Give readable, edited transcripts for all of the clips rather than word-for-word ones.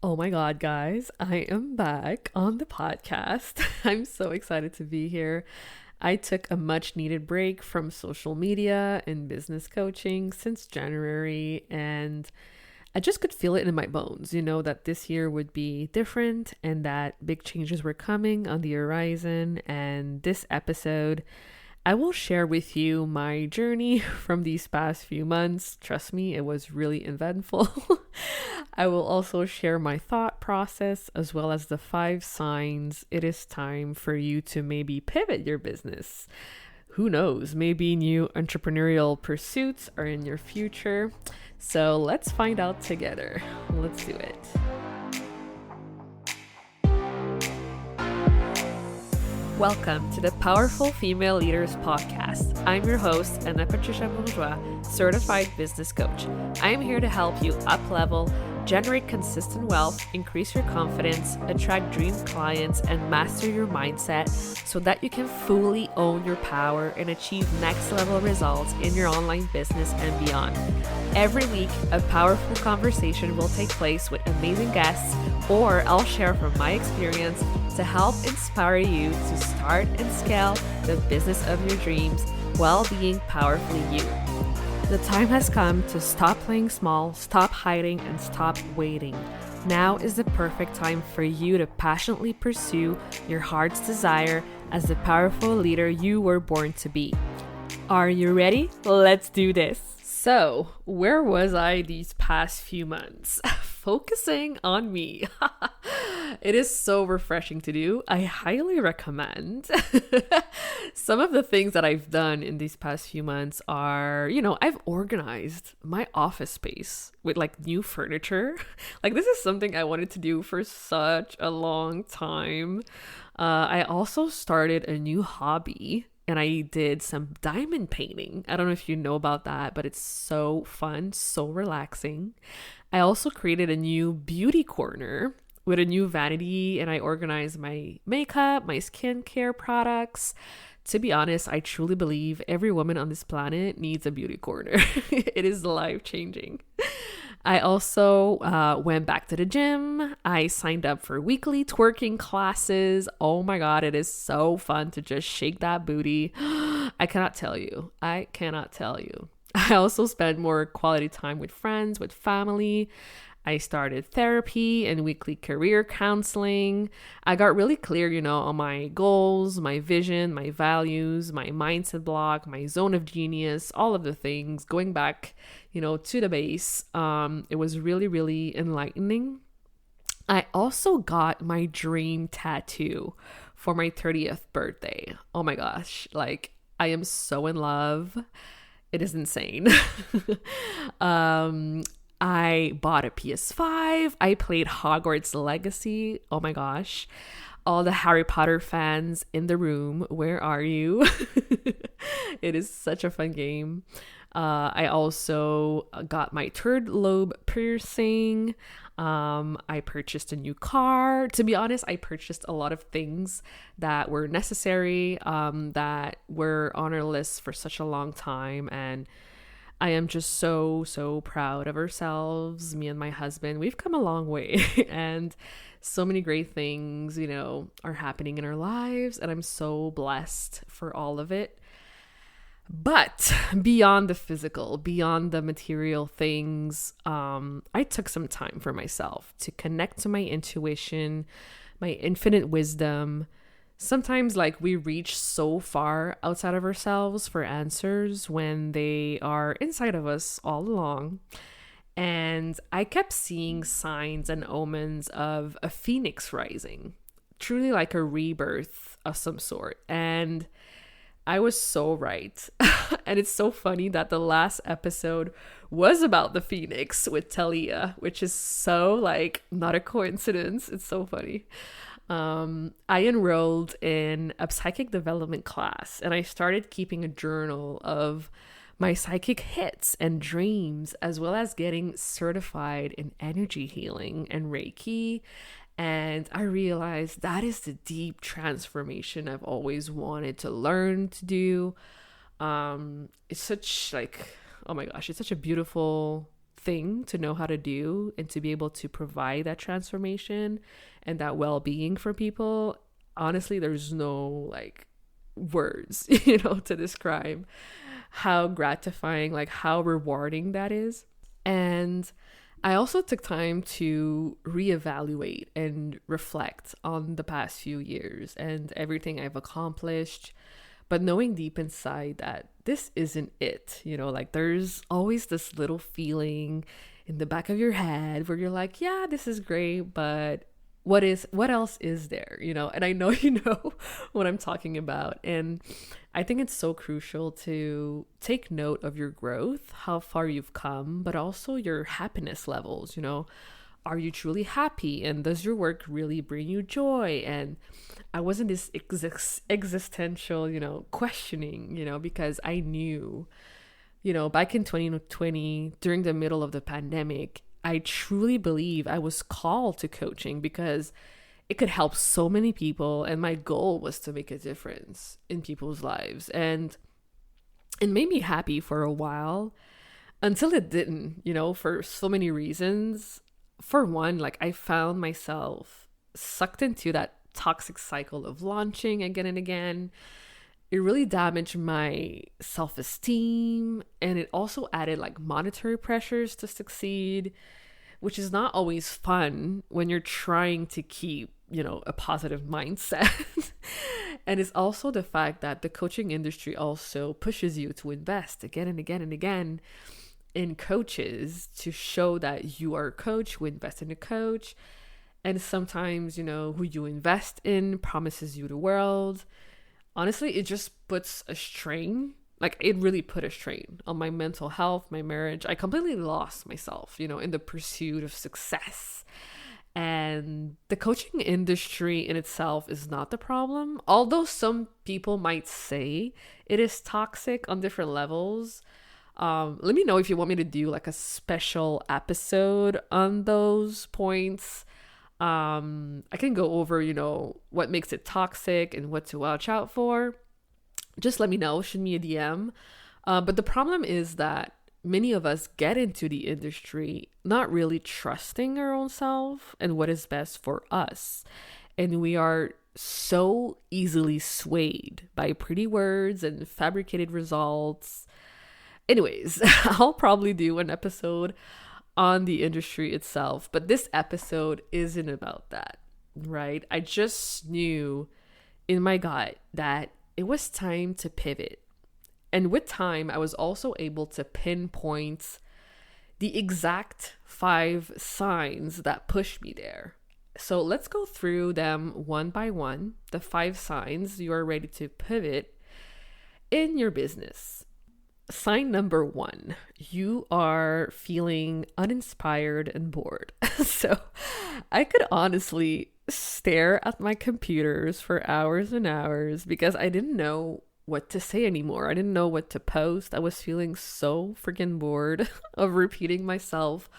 Oh my God, guys, I am back on the podcast. I'm so excited to be here. I took a much needed break from social media and business coaching since January, and I just could feel it in my bones, that this year would be different and that big changes were coming on the horizon. And this episode, I will share with you my journey from these past few months. Trust me, it was really eventful. I will also share my thought process as well as the 5 signs it is time for you to maybe pivot your business. Who knows? Maybe new entrepreneurial pursuits are in your future. So let's find out together. Let's do it. Welcome to the Powerful Female Leaders Podcast. I'm your host, Anna Patricia Bourgeois, certified business coach. I am here to help you up-level, generate consistent wealth, increase your confidence, attract dream clients, and master your mindset so that you can fully own your power and achieve next-level results in your online business and beyond. Every week, a powerful conversation will take place with amazing guests, or I'll share from my experience to help inspire you to start and scale the business of your dreams while being powerfully you. The time has come to stop playing small, stop hiding, and stop waiting. Now is the perfect time for you to passionately pursue your heart's desire as the powerful leader you were born to be. Are you ready? Let's do this. So, where was I these past few months? Focusing on me. It is so refreshing to do. I highly recommend. Some of the things that I've done in these past few months are, I've organized my office space with new furniture. This is something I wanted to do for such a long time. I also started a new hobby. And I did some diamond painting. I don't know if you know about that, but it's so fun, so relaxing. I also created a new beauty corner with a new vanity, and I organized my makeup, my skincare products. To be honest, I truly believe every woman on this planet needs a beauty corner. It is life-changing. I also went back to the gym. I signed up for weekly twerking classes. Oh my God, it is so fun to just shake that booty. I cannot tell you. I also spent more quality time with friends, with family. I started therapy and weekly career counseling. I got really clear, on my goals, my vision, my values, my mindset block, my zone of genius, all of the things, going back, to the base. It was really, really enlightening. I also got my dream tattoo for my 30th birthday. Oh my gosh, I am so in love. It is insane. I bought a PS5. I played Hogwarts Legacy. Oh my gosh. All the Harry Potter fans in the room, where are you? It is such a fun game. I also got my third lobe piercing. I purchased a new car. To be honest, I purchased a lot of things that were necessary, that were on our list for such a long time. And I am just so proud of ourselves, me and my husband. We've come a long way and so many great things, are happening in our lives. And I'm so blessed for all of it. But beyond the physical, beyond the material things, I took some time for myself to connect to my intuition, my infinite wisdom. Sometimes we reach so far outside of ourselves for answers when they are inside of us all along. And I kept seeing signs and omens of a phoenix rising, truly like a rebirth of some sort. And I was so right. And it's so funny that the last episode was about the phoenix with Talia, which is so not a coincidence. It's so funny. I enrolled in a psychic development class, and I started keeping a journal of my psychic hits and dreams, as well as getting certified in energy healing and Reiki. And I realized that is the deep transformation I've always wanted to learn to do. It's such oh my gosh, it's such a beautiful thing to know how to do and to be able to provide that transformation and that well-being for people. Honestly, there's no like words, to describe how gratifying, like how rewarding that is. And I also took time to reevaluate and reflect on the past few years and everything I've accomplished, but knowing deep inside that this isn't it, like there's always this little feeling in the back of your head where you're like, yeah, this is great, but what else is there, and I know you know what I'm talking about. And I think it's so crucial to take note of your growth, how far you've come, but also your happiness levels. Are you truly happy, and does your work really bring you joy? And I wasn't this existential questioning, because I knew, back in 2020 during the middle of the pandemic, I truly believe I was called to coaching because it could help so many people. And my goal was to make a difference in people's lives. And it made me happy for a while until it didn't, for so many reasons. For one, like I found myself sucked into that toxic cycle of launching again and again. It really damaged my self-esteem, and it also added like monetary pressures to succeed, which is not always fun when you're trying to keep, a positive mindset. And it's also the fact that the coaching industry also pushes you to invest again and again and again in coaches to show that you are a coach who invests in a coach. And sometimes, who you invest in promises you the world. Honestly, it just puts a strain, like it really put a strain on my mental health, my marriage. I completely lost myself, in the pursuit of success. And the coaching industry in itself is not the problem, although some people might say it is toxic on different levels. Let me know if you want me to do like a special episode on those points. I can go over, what makes it toxic and what to watch out for. Just let me know, shoot me a DM. But the problem is that many of us get into the industry not really trusting our own self and what is best for us. And we are so easily swayed by pretty words and fabricated results. Anyways, I'll probably do an episode on the industry itself, but this episode isn't about that, right? I just knew in my gut that it was time to pivot. And with time, I was also able to pinpoint the exact 5 signs that pushed me there. So let's go through them one by one, the 5 signs you are ready to pivot in your business. Sign number 1, you are feeling uninspired and bored. So I could honestly stare at my computers for hours and hours because I didn't know what to say anymore. I didn't know what to post. I was feeling so freaking bored of repeating myself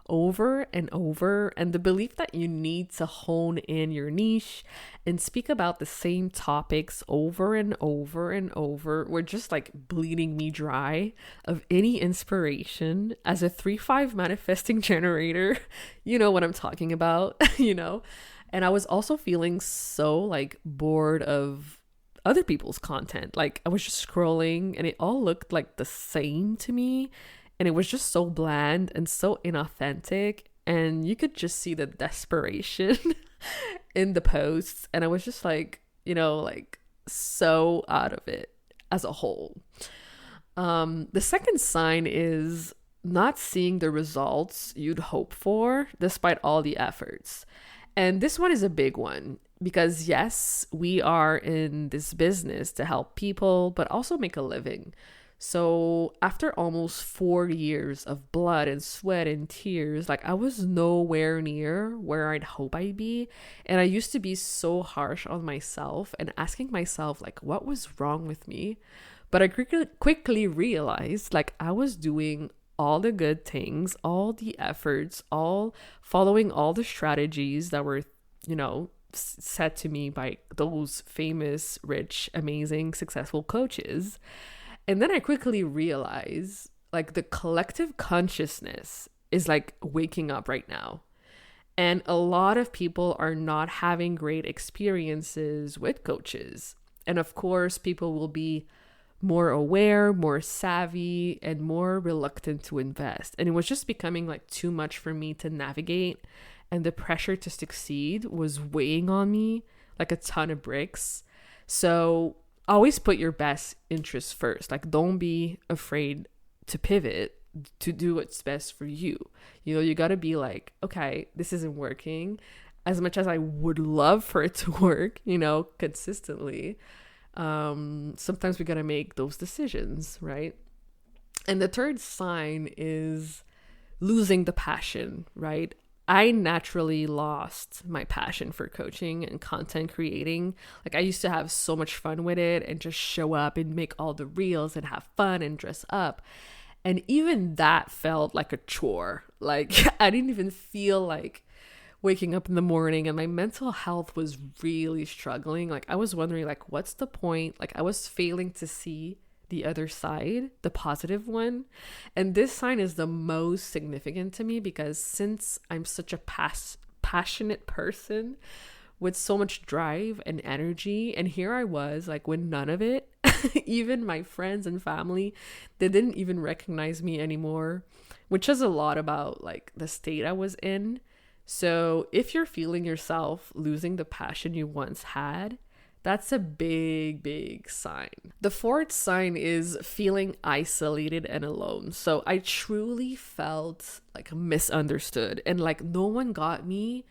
over and over, and the belief that you need to hone in your niche and speak about the same topics over and over and over were just like bleeding me dry of any inspiration. As a 3-5 manifesting generator, you know what I'm talking about, and I was also feeling so like bored of other people's content. Like I was just scrolling and it all looked like the same to me. And it was just so bland and so inauthentic. And you could just see the desperation in the posts. And I was just like, like so out of it as a whole. The second sign is not seeing the results you'd hope for despite all the efforts. And this one is a big one because yes, we are in this business to help people, but also make a living. So after almost 4 years of blood and sweat and tears, like I was nowhere near where I'd hope I'd be. And I used to be so harsh on myself and asking myself like, what was wrong with me? But I quickly realized like I was doing all the good things, all the efforts, all following all the strategies that were, said to me by those famous, rich, amazing, successful coaches. And then I quickly realized like the collective consciousness is like waking up right now. And a lot of people are not having great experiences with coaches. And of course, people will be more aware, more savvy, and more reluctant to invest. And it was just becoming like too much for me to navigate. And the pressure to succeed was weighing on me like a ton of bricks. So always put your best interests first. Like, don't be afraid to pivot to do what's best for you. You know, you got to be like, okay, this isn't working. As much as I would love for it to work, you know, consistently, sometimes we got to make those decisions, right? And the third sign is losing the passion, right? I naturally lost my passion for coaching and content creating. Like, I used to have so much fun with it and just show up and make all the reels and have fun and dress up. And even that felt like a chore. Like, I didn't even feel like waking up in the morning, and my mental health was really struggling. Like, I was wondering, like, what's the point? Like, I was failing to see the other side, the positive one. And this sign is the most significant to me because since I'm such a passionate person with so much drive and energy, and here I was like with none of it, even my friends and family, they didn't even recognize me anymore, which says a lot about like the state I was in. So if you're feeling yourself losing the passion you once had, that's a big sign. The fourth sign is feeling isolated and alone. So I truly felt like misunderstood and like no one got me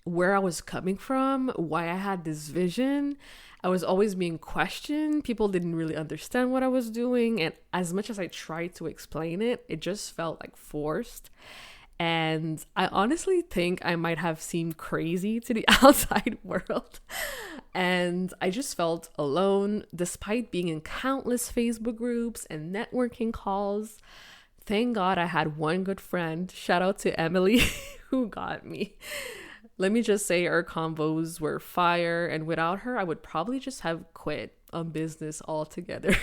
where I was coming from, why I had this vision. I was always being questioned. People didn't really understand what I was doing. And as much as I tried to explain it, it just felt like forced. And I honestly think I might have seemed crazy to the outside world. And I just felt alone despite being in countless Facebook groups and networking calls. Thank God I had one good friend, shout out to Emily, who got me. Let me just say our combos were fire, and without her, I would probably just have quit on business altogether,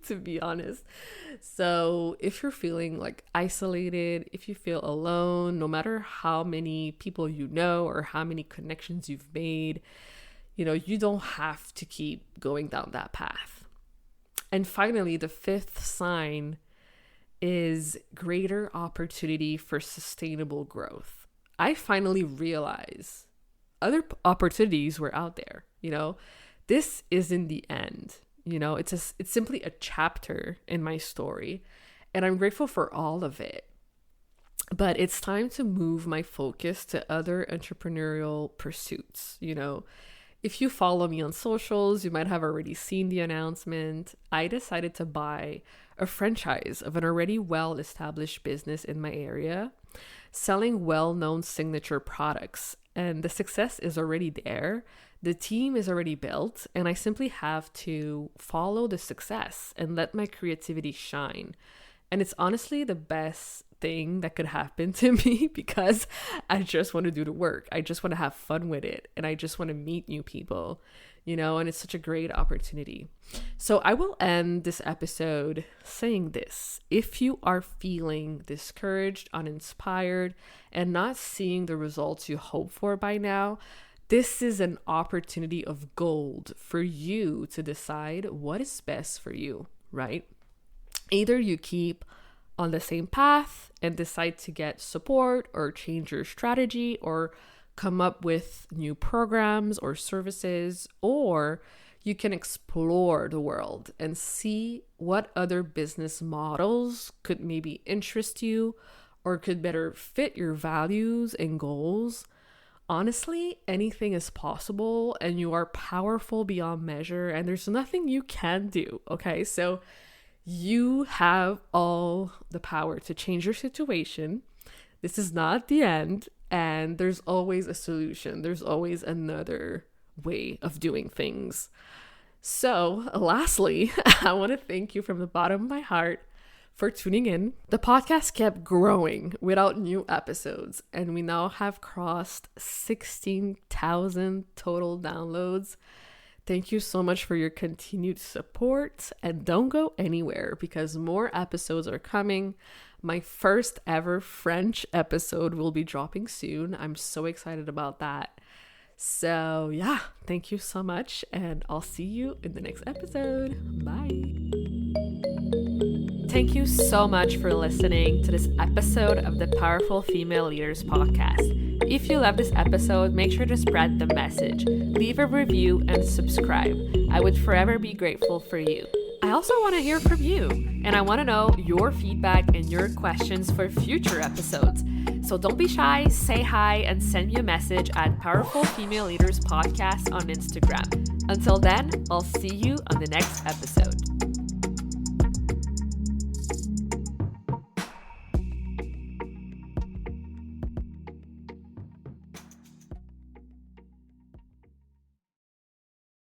to be honest. So if you're feeling like isolated, if you feel alone, no matter how many people you know or how many connections you've made, you know, you don't have to keep going down that path. And finally, the fifth sign is greater opportunity for sustainable growth. I finally realized other opportunities were out there. You know, this isn't the end. You know, it's simply a chapter in my story, and I'm grateful for all of it. But it's time to move my focus to other entrepreneurial pursuits. You know, if you follow me on socials, you might have already seen the announcement. I decided to buy a franchise of an already well-established business in my area, selling well-known signature products. And the success is already there. The team is already built, and I simply have to follow the success and let my creativity shine. And it's honestly the best thing that could happen to me because I just want to do the work. I just want to have fun with it, and I just want to meet new people, you know, and it's such a great opportunity. So I will end this episode saying this. If you are feeling discouraged, uninspired, and not seeing the results you hope for by now, this is an opportunity of gold for you to decide what is best for you, right? Either you keep on the same path and decide to get support or change your strategy or come up with new programs or services, or you can explore the world and see what other business models could maybe interest you or could better fit your values and goals. Honestly, anything is possible, and you are powerful beyond measure, and there's nothing you can do, okay? So you have all the power to change your situation. This is not the end, and there's always a solution. There's always another way of doing things. So lastly, I want to thank you from the bottom of my heart for tuning in. The podcast kept growing without new episodes, and we now have crossed 16,000 total downloads. Thank you so much for your continued support, and don't go anywhere because more episodes are coming. My first ever French episode will be dropping soon. I'm so excited about that. So yeah, thank you so much, and I'll see you in the next episode. Bye. Thank you so much for listening to this episode of the Powerful Female Leaders podcast. If you love this episode, make sure to spread the message, leave a review, and subscribe. I would forever be grateful for you. I also want to hear from you, and I want to know your feedback and your questions for future episodes. So don't be shy, say hi, and send me a message at Powerful Female Leaders Podcast on Instagram. Until then, I'll see you on the next episode.